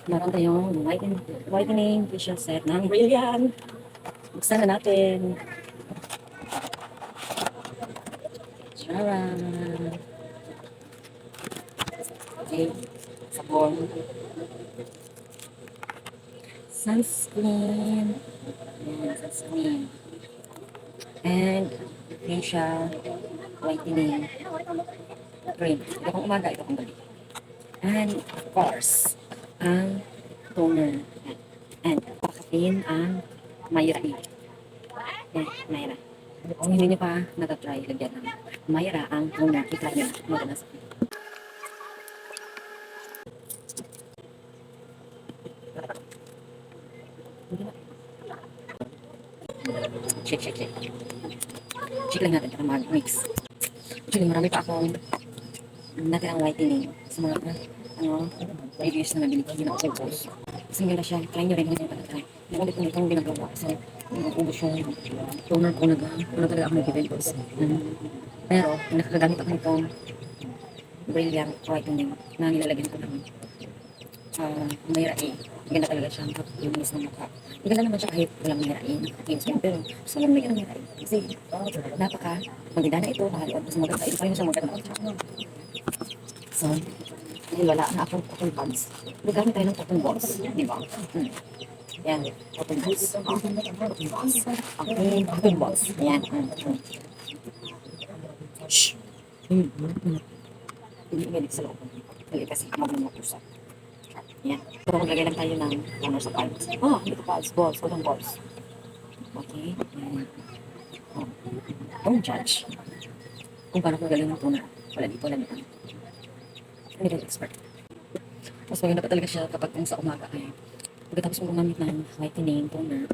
Meron tayong whitening facial set ng Brillian. Buksan na natin. Charan! Okay, sabon. Sunscreen. Ayan, sunscreen. And facial whitening cream. Ito kong umaga, ito kong gabi. And of course, ang toner. And pakapin ang Mayra. Yan, Mayra. Kung hindi nyo pa natatry, lagyan ng Mayra ang toner. I-try nyo. Madalas. Shake, shake, shake. Shake lang natin para mag-mix. Actually, marami pa akong natirang whitening sa mga reviews na nabili ko. Hindi na ako post. Kasi nga siya, try nyo rin kung hindi pa na-try. Nakulit ko itong ginagawa kasi ubos yung toner ko na talaga ako nag-pimples. Pero, nakakagamit ako nitong Brilliant Whitening na nilalagyan ko ng Mayra A. Ganda talaga siya, nakakalinis ng mukha. Maganda naman siya kahit walang Mayra A, nakakalinis ko. Pero, gusto ko lang may Mayra A. Kasi, napaka maganda na ito, nakaliwan. Kasi maganda, ito pa rin siya maganda. So, dahil wala na akong cotton buds. Gagamit tayo ng cotton balls, di ba? Yan, cotton balls. Cotton balls. Okay, cotton balls. Yan. Shhh! Hindi umilig sa loob. Dali kasi mabuno ko sa. Yan. Pero maglagay lang tayo ng toner sa palms. Dito palms, balls, cotton balls. Okay. Don't judge. Kung paano ko galing ng toner. Wala dito. Hindi rin expert. Mas maganda pa talaga siya kapag kung sa umaga ay pagkatapos mo gumamit ng whitening toner,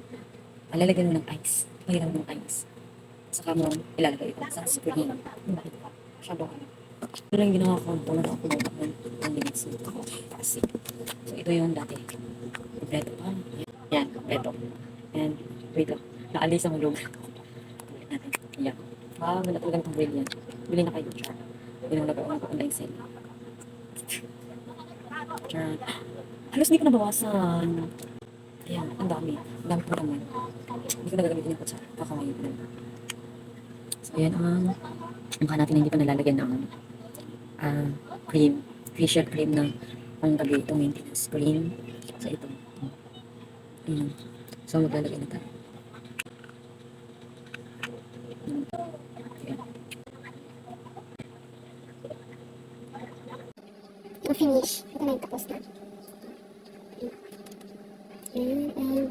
lalagyan mo ng ice. Pahiram mo ng ice. Saka mo ilalagay ito sa screen. Masyadong ito lang yung ginawa ko. Toner ako ng 10 minutes. Kasi. So ito yung dati. Kompleto pa. Yan, kompleto. And wait lang. Naalis ang hulog. Tulit natin. Yan. Wala talagang itong brilliant. Bili na kayo char. Yun ang nagawa ko online sale. Char. Halos hindi ko nabawasan. Ayan, ang dami. Ang dami ko naman. Hindi ko nagagamitin yung kutsara. Kakamayin ko naman. So, ayan ang mukha natin na hindi pa nalalagyan ng cream. Facial cream na pang gabi itong maintenance cream. So, ito. Ayan. So, maglalagay na tayo. Ayan. Finish. Ito na yung tapos na. And